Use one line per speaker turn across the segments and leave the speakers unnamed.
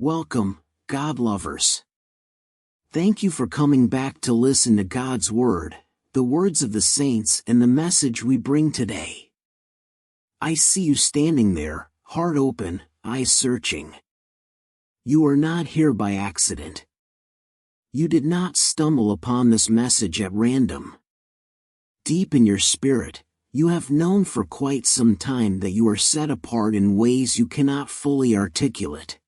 Welcome, God lovers. Thank you for coming back to listen to God's Word, the words of the saints and the message we bring today. I see you standing there, heart open, eyes searching. You are not here by accident. You did not stumble upon this message at random. Deep in your spirit, you have known for quite some time that you are set apart in ways you cannot fully articulate.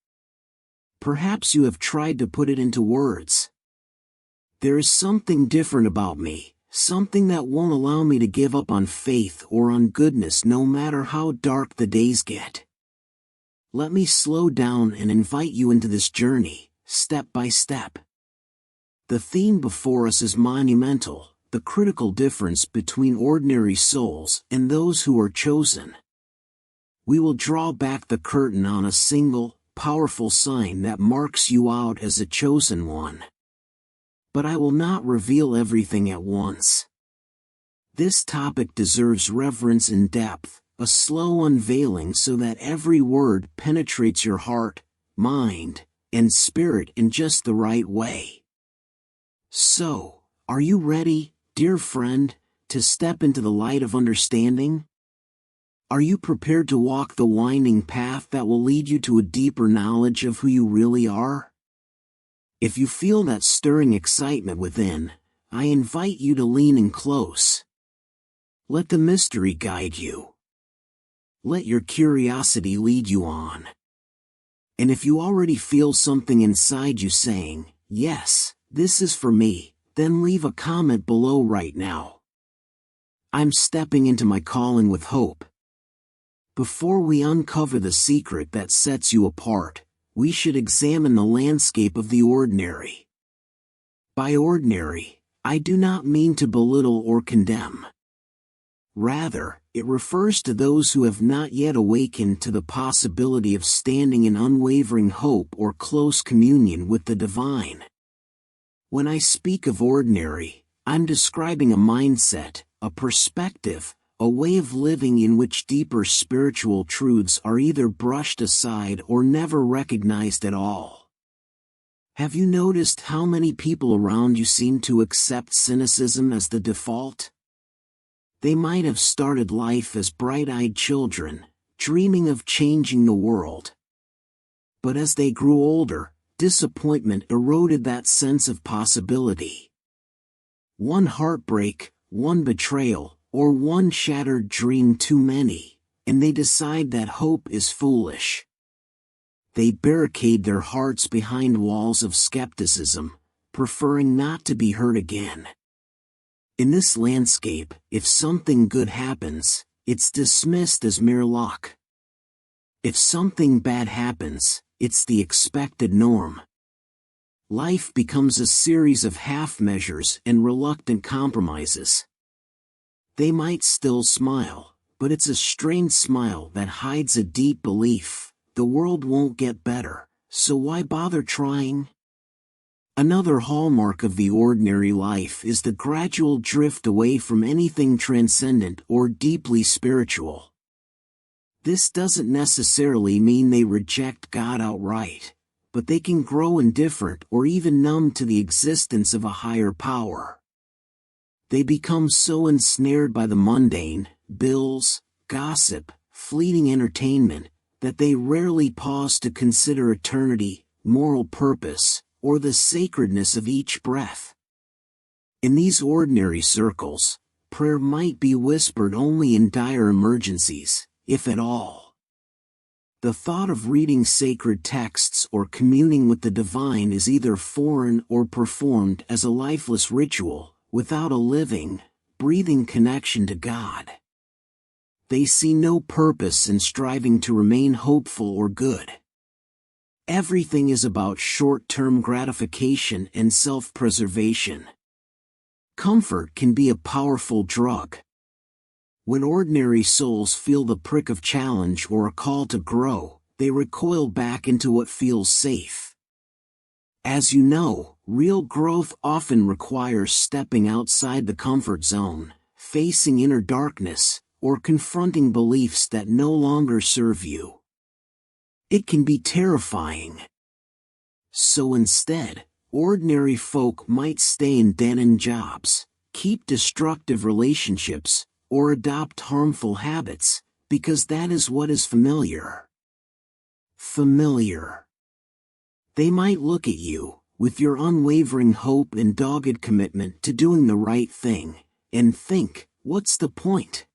Perhaps you have tried to put it into words. There is something different about me, something that won't allow me to give up on faith or on goodness no matter how dark the days get. Let me slow down and invite you into this journey, step by step. The theme before us is monumental, the critical difference between ordinary souls and those who are chosen. We will draw back the curtain on a single, powerful sign that marks you out as a chosen one. But I will not reveal everything at once. This topic deserves reverence and depth, a slow unveiling so that every word penetrates your heart, mind, and spirit in just the right way. So, are you ready, dear friend, to step into the light of understanding? Are you prepared to walk the winding path that will lead you to a deeper knowledge of who you really are? If you feel that stirring excitement within, I invite you to lean in close. Let the mystery guide you. Let your curiosity lead you on. And if you already feel something inside you saying, "Yes, this is for me," then leave a comment below right now. I'm stepping into my calling with hope. Before we uncover the secret that sets you apart, we should examine the landscape of the ordinary. By ordinary, I do not mean to belittle or condemn. Rather, it refers to those who have not yet awakened to the possibility of standing in unwavering hope or close communion with the divine. When I speak of ordinary, I'm describing a mindset, a perspective, a way of living in which deeper spiritual truths are either brushed aside or never recognized at all. Have you noticed how many people around you seem to accept cynicism as the default? They might have started life as bright-eyed children, dreaming of changing the world. But as they grew older, disappointment eroded that sense of possibility. One heartbreak, one betrayal, or one shattered dream too many, and they decide that hope is foolish. They barricade their hearts behind walls of skepticism, preferring not to be hurt again. In this landscape, if something good happens, it's dismissed as mere luck. If something bad happens, it's the expected norm. Life becomes a series of half measures and reluctant compromises. They might still smile, but it's a strained smile that hides a deep belief: the world won't get better, so why bother trying? Another hallmark of the ordinary life is the gradual drift away from anything transcendent or deeply spiritual. This doesn't necessarily mean they reject God outright, but they can grow indifferent or even numb to the existence of a higher power. They become so ensnared by the mundane, bills, gossip, fleeting entertainment, that they rarely pause to consider eternity, moral purpose, or the sacredness of each breath. In these ordinary circles, prayer might be whispered only in dire emergencies, if at all. The thought of reading sacred texts or communing with the divine is either foreign or performed as a lifeless ritual, without a living, breathing connection to God. They see no purpose in striving to remain hopeful or good. Everything is about short-term gratification and self-preservation. Comfort can be a powerful drug. When ordinary souls feel the prick of challenge or a call to grow, they recoil back into what feels safe. As you know, real growth often requires stepping outside the comfort zone, facing inner darkness, or confronting beliefs that no longer serve you. It can be terrifying. so instead, ordinary folk might stay in dead-end jobs, keep destructive relationships, or adopt harmful habits, because that is what is familiar. Familiar. They might look at you, with your unwavering hope and dogged commitment to doing the right thing, and think, what's the point?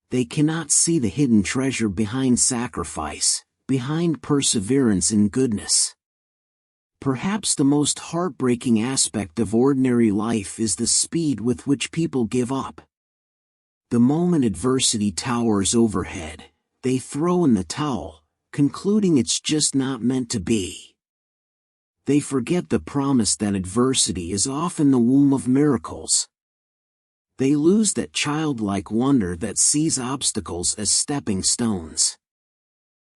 They cannot see the hidden treasure behind sacrifice, behind perseverance and goodness. Perhaps the most heartbreaking aspect of ordinary life is the speed with which people give up. The moment adversity towers overhead, they throw in the towel, concluding it's just not meant to be. They forget the promise that adversity is often the womb of miracles. They lose that childlike wonder that sees obstacles as stepping stones.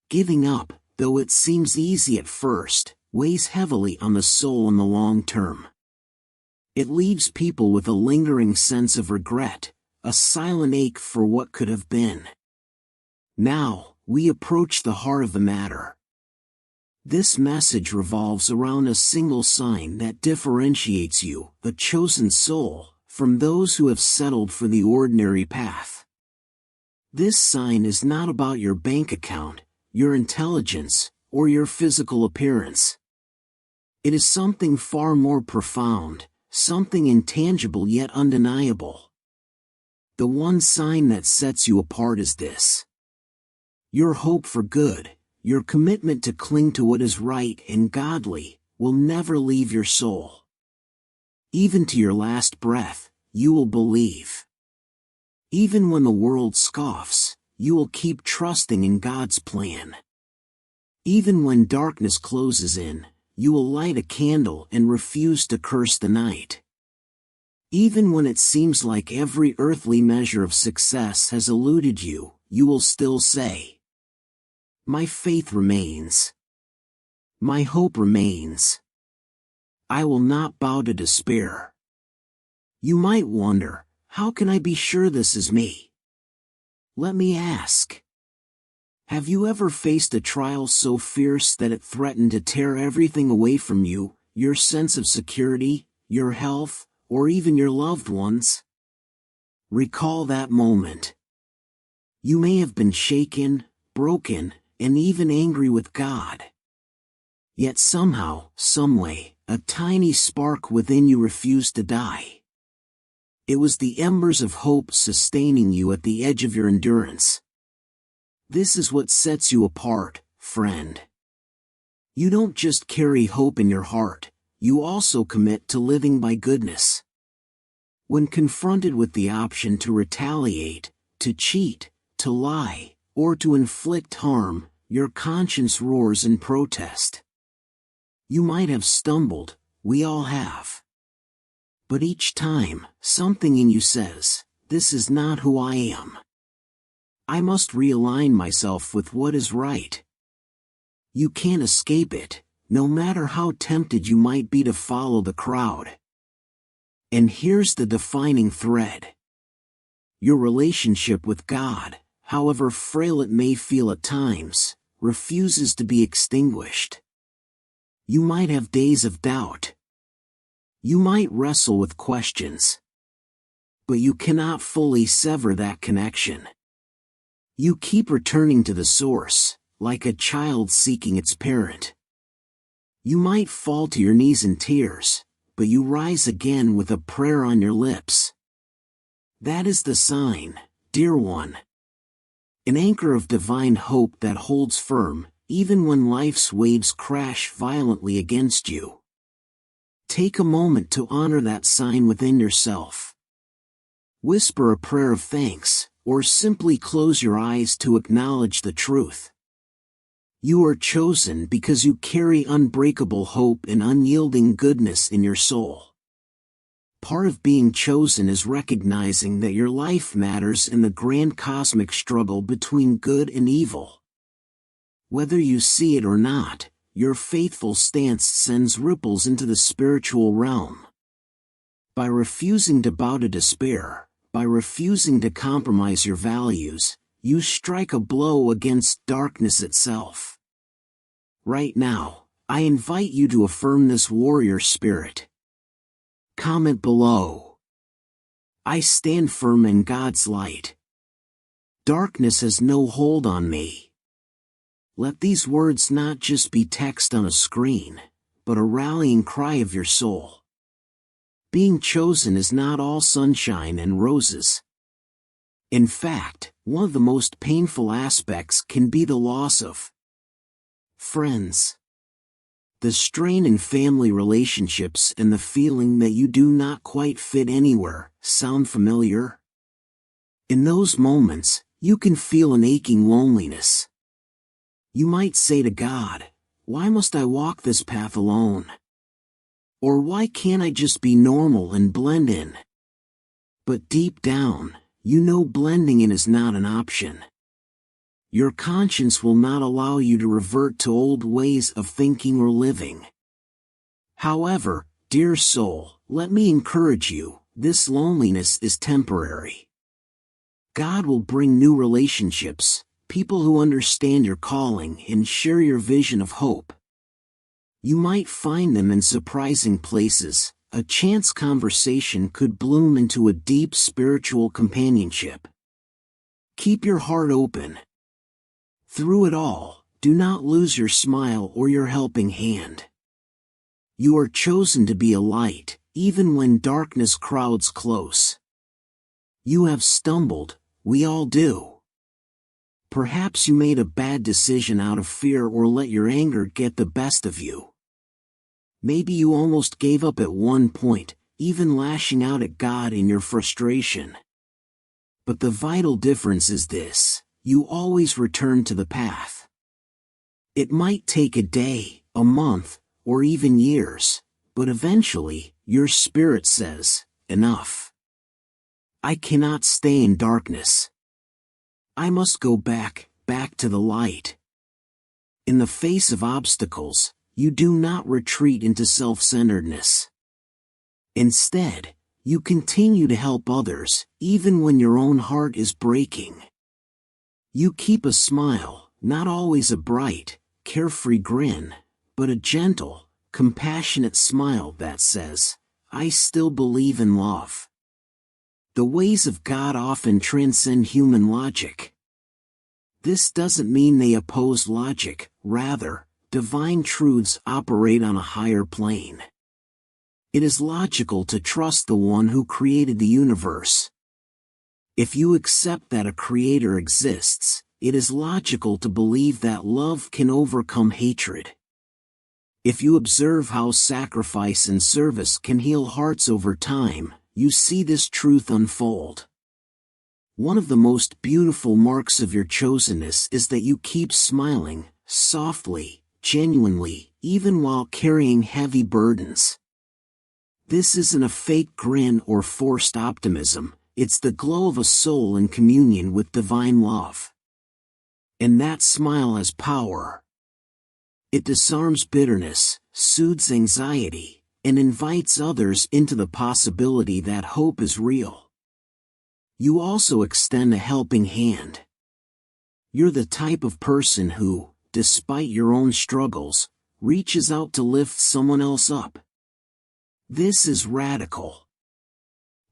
Giving up, though it seems easy at first, weighs heavily on the soul in the long term. It leaves people with a lingering sense of regret, a silent ache for what could have been. Now, we approach the heart of the matter. This message revolves around a single sign that differentiates you, the chosen soul, from those who have settled for the ordinary path. This sign is not about your bank account, your intelligence, or your physical appearance. It is something far more profound, something intangible yet undeniable. The one sign that sets you apart is this. Your hope for good, your commitment to cling to what is right and godly, will never leave your soul. Even to your last breath, you will believe. Even when the world scoffs, you will keep trusting in God's plan. Even when darkness closes in, you will light a candle and refuse to curse the night. Even when it seems like every earthly measure of success has eluded you, you will still say, "My faith remains. My hope remains. I will not bow to despair." You might wonder, how can I be sure this is me? Let me ask. Have you ever faced a trial so fierce that it threatened to tear everything away from you, your sense of security, your health, or even your loved ones? Recall that moment. You may have been shaken, broken, and even angry with God. Yet somehow, someway, a tiny spark within you refused to die. It was the embers of hope sustaining you at the edge of your endurance. This is what sets you apart, friend. You don't just carry hope in your heart, you also commit to living by goodness. When confronted with the option to retaliate, to cheat, to lie, or to inflict harm, your conscience roars in protest. You might have stumbled, we all have. But each time, something in you says, "This is not who I am. I must realign myself with what is right." You can't escape it, no matter how tempted you might be to follow the crowd. And here's the defining thread. Your relationship with God, however frail it may feel at times, refuses to be extinguished. You might have days of doubt. You might wrestle with questions. But you cannot fully sever that connection. You keep returning to the source, like a child seeking its parent. You might fall to your knees in tears, but you rise again with a prayer on your lips. That is the sign, dear one. An anchor of divine hope that holds firm, even when life's waves crash violently against you. Take a moment to honor that sign within yourself. Whisper a prayer of thanks, or simply close your eyes to acknowledge the truth. You are chosen because you carry unbreakable hope and unyielding goodness in your soul. Part of being chosen is recognizing that your life matters in the grand cosmic struggle between good and evil. Whether you see it or not, your faithful stance sends ripples into the spiritual realm. By refusing to bow to despair, by refusing to compromise your values, you strike a blow against darkness itself. Right now, I invite you to affirm this warrior spirit. Comment below. I stand firm in God's light. Darkness has no hold on me. Let these words not just be text on a screen, but a rallying cry of your soul. Being chosen is not all sunshine and roses. In fact, one of the most painful aspects can be the loss of friends. The strain in family relationships and the feeling that you do not quite fit anywhere sound familiar? In those moments, you can feel an aching loneliness. You might say to God, "Why must I walk this path alone? Or why can't I just be normal and blend in?" But deep down, you know blending in is not an option. Your conscience will not allow you to revert to old ways of thinking or living. However, dear soul, let me encourage you, this loneliness is temporary. God will bring new relationships, people who understand your calling and share your vision of hope. You might find them in surprising places. A chance conversation could bloom into a deep spiritual companionship. Keep your heart open. Through it all, do not lose your smile or your helping hand. You are chosen to be a light, even when darkness crowds close. You have stumbled, we all do. Perhaps you made a bad decision out of fear or let your anger get the best of you. Maybe you almost gave up at one point, even lashing out at God in your frustration. But the vital difference is this: you always return to the path. It might take a day, a month, or even years, but eventually, your spirit says, "Enough. I cannot stay in darkness. I must go back to the light." In the face of obstacles, you do not retreat into self-centeredness. Instead, you continue to help others, even when your own heart is breaking. You keep a smile, not always a bright, carefree grin, but a gentle, compassionate smile that says, "I still believe in love." The ways of God often transcend human logic. This doesn't mean they oppose logic, rather, divine truths operate on a higher plane. It is logical to trust the one who created the universe. If you accept that a creator exists, it is logical to believe that love can overcome hatred. If you observe how sacrifice and service can heal hearts over time, you see this truth unfold. One of the most beautiful marks of your chosenness is that you keep smiling, softly, genuinely, even while carrying heavy burdens. This isn't a fake grin or forced optimism, it's the glow of a soul in communion with divine love. And that smile has power. It disarms bitterness, soothes anxiety, and invites others into the possibility that hope is real. You also extend a helping hand. You're the type of person who, despite your own struggles, reaches out to lift someone else up. This is radical.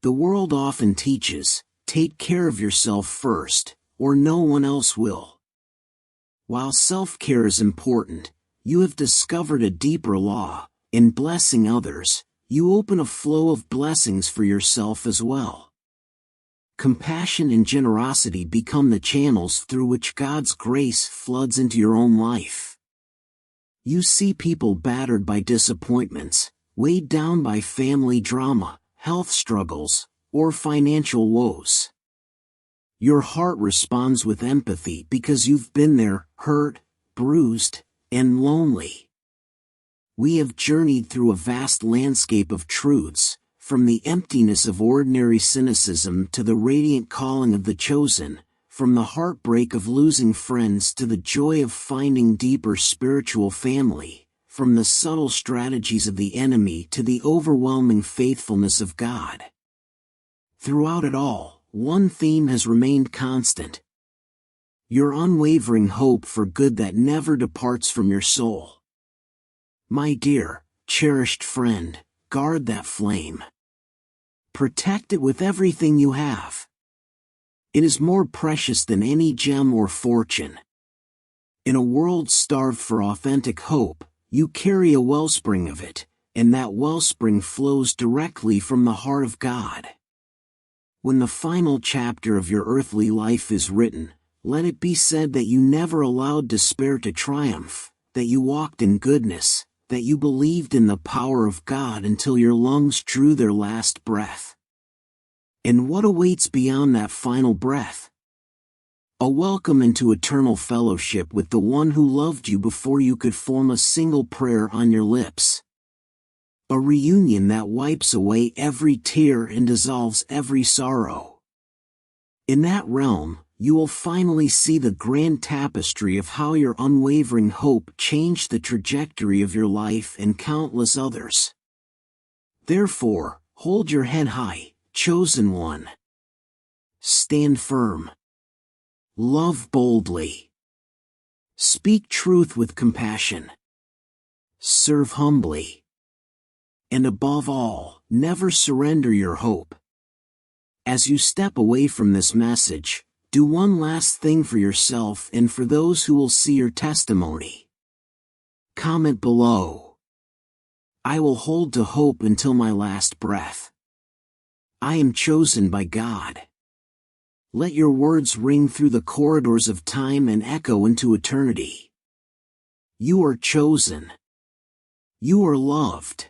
The world often teaches, take care of yourself first, or no one else will. While self-care is important, you have discovered a deeper law: in blessing others, you open a flow of blessings for yourself as well. Compassion and generosity become the channels through which God's grace floods into your own life. You see people battered by disappointments, weighed down by family drama, health struggles, or financial woes. Your heart responds with empathy because you've been there, hurt, bruised, and lonely. We have journeyed through a vast landscape of truths, from the emptiness of ordinary cynicism to the radiant calling of the chosen, from the heartbreak of losing friends to the joy of finding deeper spiritual family, from the subtle strategies of the enemy to the overwhelming faithfulness of God. Throughout it all, one theme has remained constant: your unwavering hope for good that never departs from your soul. My dear, cherished friend, guard that flame. Protect it with everything you have. It is more precious than any gem or fortune. In a world starved for authentic hope, you carry a wellspring of it, and that wellspring flows directly from the heart of God. When the final chapter of your earthly life is written, let it be said that you never allowed despair to triumph, that you walked in goodness, that you believed in the power of God until your lungs drew their last breath. And what awaits beyond that final breath? A welcome into eternal fellowship with the one who loved you before you could form a single prayer on your lips. A reunion that wipes away every tear and dissolves every sorrow. In that realm, you will finally see the grand tapestry of how your unwavering hope changed the trajectory of your life and countless others. Therefore, hold your head high, chosen one. Stand firm. Love boldly. Speak truth with compassion. Serve humbly. And above all, never surrender your hope. As you step away from this message, do one last thing for yourself and for those who will see your testimony. Comment below. I will hold to hope until my last breath. I am chosen by God. Let your words ring through the corridors of time and echo into eternity. You are chosen. You are loved.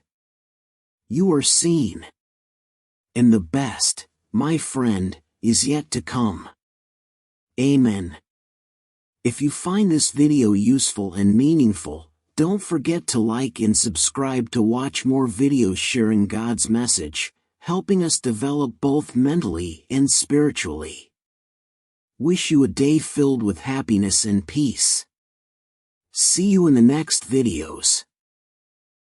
You are seen. And the best, my friend, is yet to come. Amen. If you find this video useful and meaningful, don't forget to like and subscribe to watch more videos sharing God's message, helping us develop both mentally and spiritually. Wish you a day filled with happiness and peace. See you in the next videos.